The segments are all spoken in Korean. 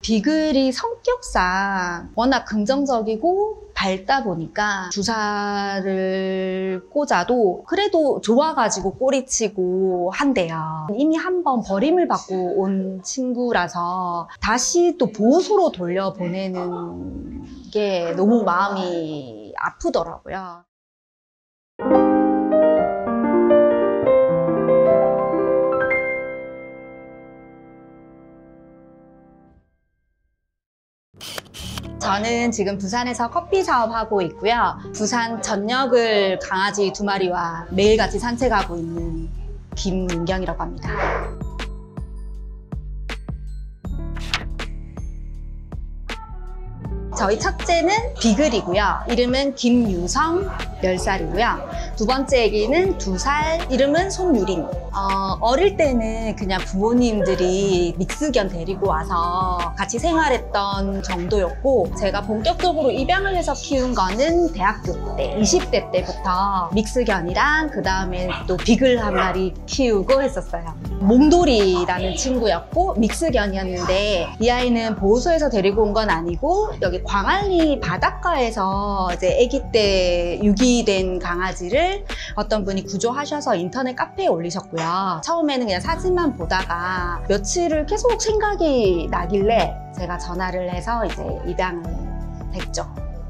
비글이 성격상 워낙 긍정적이고 밝다 보니까 주사를 꽂아도 그래도 좋아가지고 꼬리치고 한대요. 이미 한번 버림을 받고 온 친구라서 다시 또 보호소로 돌려보내는 게 너무 마음이 아프더라고요. 저는 지금 부산에서 커피 사업하고 있고요. 부산 전역을 강아지 2마리와 매일같이 산책하고 있는 김윤경이라고 합니다. 저희 첫째는 비글이고요. 이름은 김유성, 10살이고요. 두 번째 애기는 2살, 이름은 손유린. 어릴 때는 그냥 부모님들이 믹스견 데리고 와서 같이 생활했던 정도였고, 제가 본격적으로 입양을 해서 키운 거는 대학교 때, 20대 때부터 믹스견이랑 그 다음에 또 비글 한 마리 키우고 했었어요. 몽돌이라는 친구였고 믹스견이었는데, 이 아이는 보호소에서 데리고 온 건 아니고 여기 광안리 바닷가에서 이제 아기 때 유기된 강아지를 어떤 분이 구조하셔서 인터넷 카페에 올리셨고요. 처음에는 그냥 사진만 보다가 며칠을 계속 생각이 나길래 제가 전화를 해서 이제 입양을 했죠.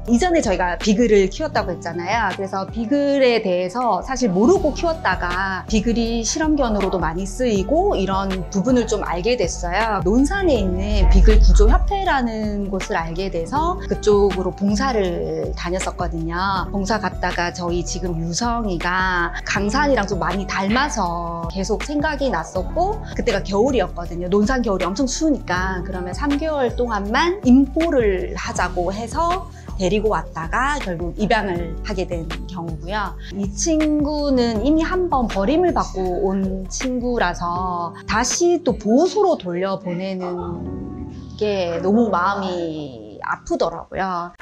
이전에 저희가 비글을 키웠다고 했잖아요. 그래서 비글에 대해서 사실 모르고 키웠다가 비글이 실험견으로도 많이 쓰이고 이런 부분을 좀 알게 됐어요. 논산에 있는 비글 구조협회라는 곳을 알게 돼서 그쪽으로 봉사를 다녔었거든요. 봉사 갔다가 저희 지금 유성이가 강산이랑 좀 많이 닮아서 계속 생각이 났었고, 그때가 겨울이었거든요. 논산 겨울이 엄청 추우니까 그러면 3개월 동안만 임보를 하자고 해서 데리고 왔다가 결국 입양을 하게 된 경우고요. 이 친구는 이미 한번 버림을 받고 온 친구라서 다시 또 보호소로 돌려보내는 게 너무 마음이 아프더라고요.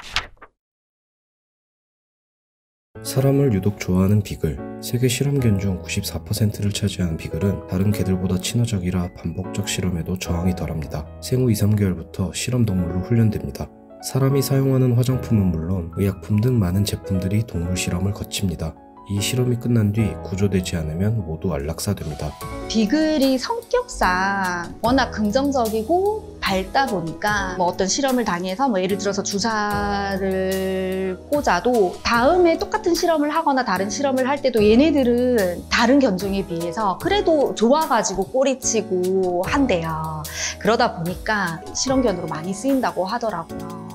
사람을 유독 좋아하는 비글. 세계 실험견 중 94%를 차지하는 비글은 다른 개들보다 친화적이라 반복적 실험에도 저항이 덜합니다. 생후 2~3개월부터 실험동물로 훈련됩니다. 사람이 사용하는 화장품은 물론 의약품 등 많은 제품들이 동물 실험을 거칩니다. 이 실험이 끝난 뒤 구조되지 않으면 모두 안락사됩니다. 비글이 성격상 워낙 긍정적이고 밝다 보니까 어떤 실험을 당해서 예를 들어서 주사를 꽂아도 다음에 똑같은 실험을 하거나 다른 실험을 할 때도 얘네들은 다른 견종에 비해서 그래도 좋아가지고 꼬리치고 한대요. 그러다 보니까 실험견으로 많이 쓰인다고 하더라고요.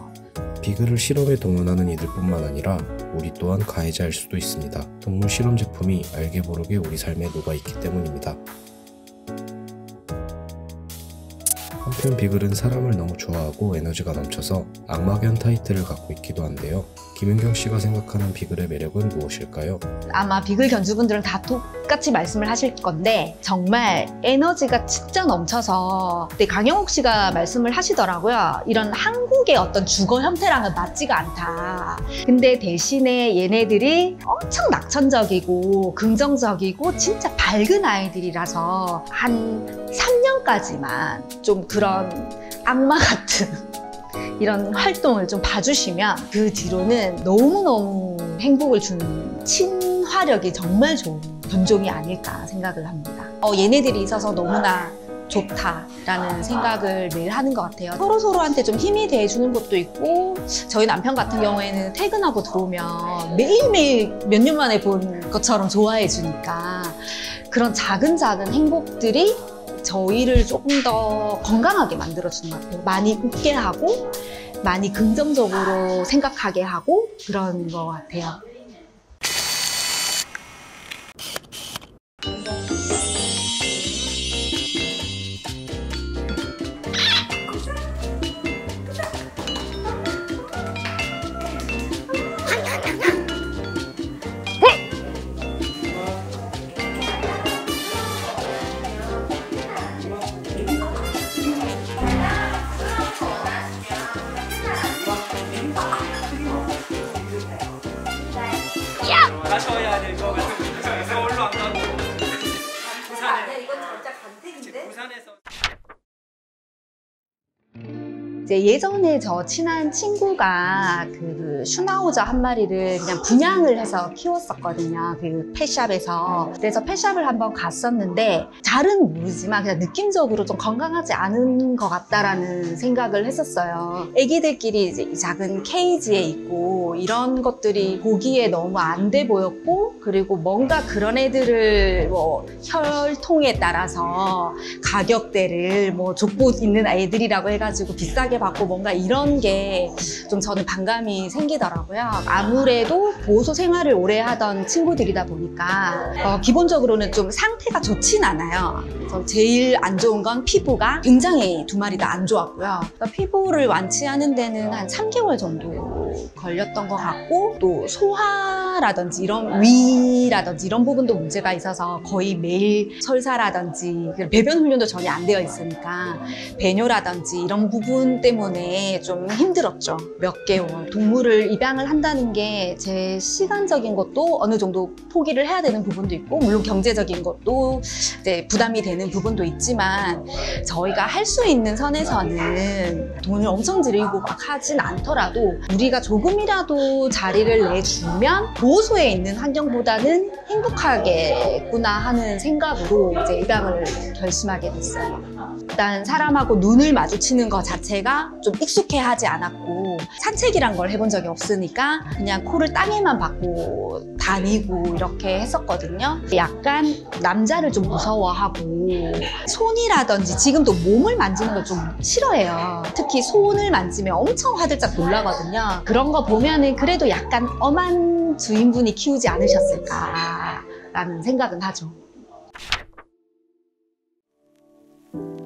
비글을 실험에 동원하는 이들뿐만 아니라 우리 또한 가해자일 수도 있습니다. 동물 실험 제품이 알게 모르게 우리 삶에 녹아있기 때문입니다. 한편 비글은 사람을 너무 좋아하고 에너지가 넘쳐서 악마견 타이틀을 갖고 있기도 한데요. 김윤경 씨가 생각하는 비글의 매력은 무엇일까요? 아마 비글 견주분들은 다 똑같이 말씀을 하실 건데 정말 에너지가 진짜 넘쳐서 그때 강영욱 씨가 말씀을 하시더라고요. 이런 한국의 어떤 주거 형태랑은 맞지가 않다. 근데 대신에 얘네들이 엄청 낙천적이고 긍정적이고 진짜 밝은 아이들이라서 한 3년까지만 좀 그런 악마 같은 이런 활동을 좀 봐주시면 그 뒤로는 너무너무 행복을 주는 친화력이 정말 좋은 견종이 아닐까 생각을 합니다. 얘네들이 있어서 너무나 좋다라는 생각을 늘 하는 것 같아요. 서로서로한테 좀 힘이 돼주는 것도 있고, 저희 남편 같은 경우에는 퇴근하고 들어오면 매일매일 몇 년 만에 본 것처럼 좋아해 주니까 그런 작은 행복들이 저희를 조금 더 건강하게 만들어주는 것 같아요. 많이 웃게 하고 많이 긍정적으로 생각하게 하고 그런 것 같아요. 이제 예전에 저 친한 친구가 그 슈나우저 한 마리를 그냥 분양을 해서 키웠었거든요. 그 펫샵에서. 그래서 펫샵을 한번 갔었는데 잘은 모르지만 그냥 느낌적으로 좀 건강하지 않은 것 같다라는 생각을 했었어요. 애기들끼리 이제 이 작은 케이지에 있고 이런 것들이 보기에 너무 안 돼 보였고, 그리고 뭔가 그런 애들을 뭐 혈통에 따라서 가격대를 뭐 족보 있는 애들이라고 해가지고 비싸게 받고 뭔가 이런 게 좀 저는 반감이 생기더라고요. 아무래도 보호소 생활을 오래 하던 친구들이다 보니까 기본적으로는 좀 상태가 좋진 않아요. 그래서 제일 안 좋은 건 피부가 굉장히 두 마리 다 안 좋았고요. 그러니까 피부를 완치하는 데는 한 3개월 정도 걸렸던 것 같고, 또 소화라든지 이런 위라든지 이런 부분도 문제가 있어서 거의 매일 설사라든지 배변 훈련도 전혀 안 되어 있으니까 배뇨라든지 이런 부분 때문에 좀 힘들었죠. 몇 개월. 동물을 입양을 한다는 게 제 시간적인 것도 어느 정도 포기를 해야 되는 부분도 있고, 물론 경제적인 것도 이제 부담이 되는 부분도 있지만, 저희가 할 수 있는 선에서는 돈을 엄청 들이고 막 하진 않더라도 우리가 조금이라도 자리를 내주면 보호소에 있는 환경보다는 행복하겠구나 하는 생각으로 이제 입양을 결심하게 됐어요. 일단 사람하고 눈을 마주치는 것 자체가 좀 익숙해하지 않았고, 산책이란 걸 해본 적이 없으니까 그냥 코를 땅에만 박고 다니고 이렇게 했었거든요. 약간 남자를 좀 무서워하고, 손이라든지 지금도 몸을 만지는 걸 좀 싫어해요. 특히 손을 만지면 엄청 화들짝 놀라거든요. 그런 거 보면은 그래도 약간 엄한 주인분이 키우지 않으셨을까라는 생각은 하죠.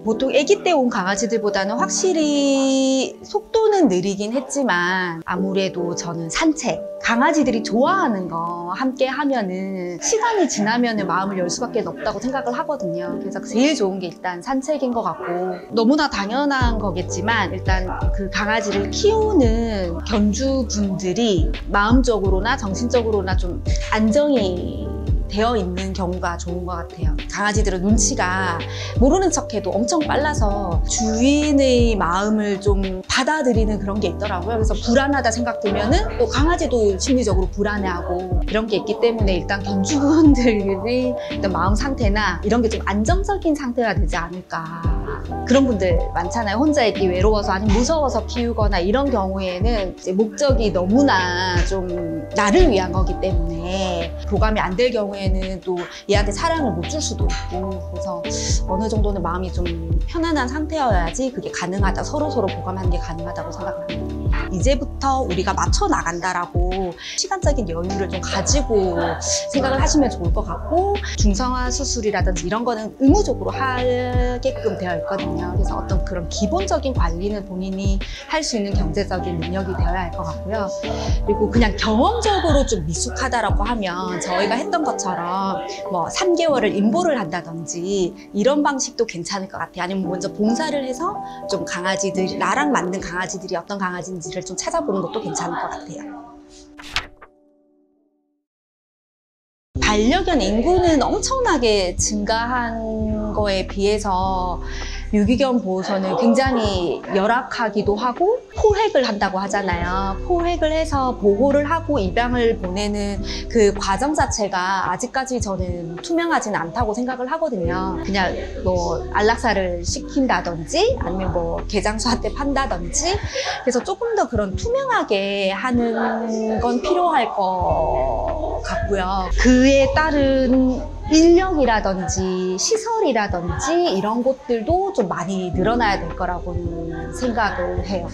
보통 아기 때 온 강아지들보다는 확실히 속도는 느리긴 했지만, 아무래도 저는 산책, 강아지들이 좋아하는 거 함께 하면은 시간이 지나면은 마음을 열 수밖에 없다고 생각을 하거든요. 그래서 제일 좋은 게 일단 산책인 것 같고, 너무나 당연한 거겠지만 일단 그 강아지를 키우는 견주분들이 마음적으로나 정신적으로나 좀 안정이 되어 있는 경우가 좋은 것 같아요. 강아지들은 눈치가 모르는 척해도 엄청 빨라서 주인의 마음을 좀 받아들이는 그런 게 있더라고요. 그래서 불안하다 생각되면은 또 강아지도 심리적으로 불안해하고 이런 게 있기 때문에 일단 견주분들의 일단 마음 상태나 이런 게 좀 안정적인 상태가 되지 않을까. 그런 분들 많잖아요. 혼자 있기 외로워서 아니면 무서워서 키우거나 이런 경우에는 이제 목적이 너무나 좀 나를 위한 거기 때문에 교감이 안 될 경우에는 또 얘한테 사랑을 못 줄 수도 있고, 그래서 어느 정도는 마음이 좀 편안한 상태여야지 그게 가능하다, 서로서로 교감하는 게 가능하다고 생각합니다. 이제부터 우리가 맞춰 나간다라고 시간적인 여유를 좀 가지고 생각을 하시면 좋을 것 같고, 중성화 수술이라든지 이런 거는 의무적으로 하게끔 되어 있거든요. 그래서 어떤 그런 기본적인 관리는 본인이 할 수 있는 경제적인 능력이 되어야 할 것 같고요. 그리고 그냥 경험적으로 좀 미숙하다라고 하면 저희가 했던 것처럼 뭐 3개월을 임보를 한다든지 이런 방식도 괜찮을 것 같아요. 아니면 먼저 봉사를 해서 좀 강아지들, 나랑 맞는 강아지들이 어떤 강아지인지를 좀 찾아보는 것도 괜찮을 것 같아요. 반려견 인구는 엄청나게 증가한 거에 비해서 유기견 보호소는 굉장히 열악하기도 하고, 포획을 한다고 하잖아요. 포획을 해서 보호를 하고 입양을 보내는 그 과정 자체가 아직까지 저는 투명하지는 않다고 생각을 하거든요. 그냥 뭐 안락사를 시킨다든지 아니면 뭐 개장수한테 판다든지, 그래서 조금 더 그런 투명하게 하는 건 필요할 것 같고요. 그에 따른 인력이라든지 시설이라든지 이런 것들도 좀 많이 늘어나야 될 거라고는 생각을 해요.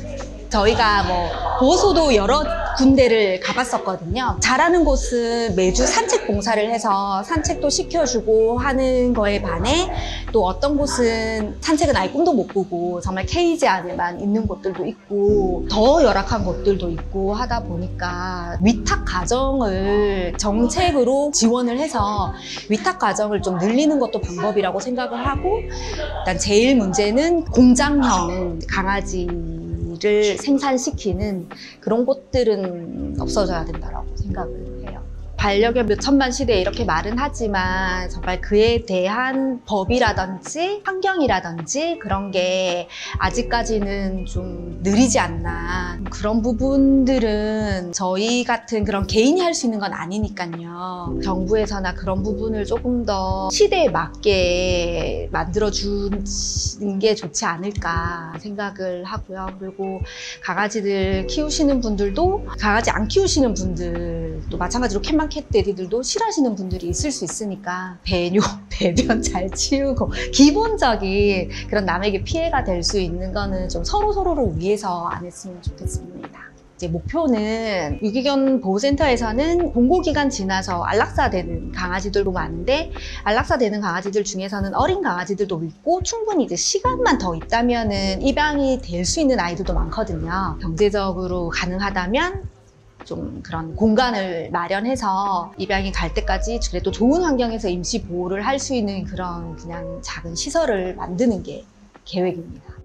저희가 뭐 보호소도 여러 군데를 가봤었거든요. 잘하는 곳은 매주 산책 봉사를 해서 산책도 시켜주고 하는 거에 반해, 또 어떤 곳은 산책은 아예 꿈도 못 꾸고 정말 케이지 안에만 있는 곳들도 있고 더 열악한 곳들도 있고 하다 보니까 위탁 가정을 정책으로 지원을 해서 위탁 가정을 좀 늘리는 것도 방법이라고 생각을 하고, 일단 제일 문제는 공장형 강아지를 생산시키는 그런 곳들은 없어져야 된다고 생각을 해요. 반려견 몇천만 시대 이렇게 말은 하지만 정말 그에 대한 법이라든지 환경이라든지 그런 게 아직까지는 좀 느리지 않나. 그런 부분들은 저희 같은 그런 개인이 할 수 있는 건 아니니까요. 정부에서나 그런 부분을 조금 더 시대에 맞게 만들어주는 게 좋지 않을까 생각을 하고요. 그리고 강아지들 키우시는 분들도 강아지 안 키우시는 분들도 마찬가지로 캣맘캣데디들도 싫어하시는 분들이 있을 수 있으니까 배뇨, 배변 잘 치우고 기본적인 그런 남에게 피해가 될 수 있는 거는 좀 서로를 위해서 안 했으면 좋겠습니다. 이제 목표는 유기견 보호센터에서는 공고기간 지나서 안락사되는 강아지들도 많은데 안락사되는 강아지들 중에서는 어린 강아지들도 있고 충분히 이제 시간만 더 있다면은 입양이 될 수 있는 아이들도 많거든요. 경제적으로 가능하다면 좀 그런 공간을 마련해서 입양이 갈 때까지 그래도 좋은 환경에서 임시 보호를 할 수 있는 그런 그냥 작은 시설을 만드는 게 계획입니다.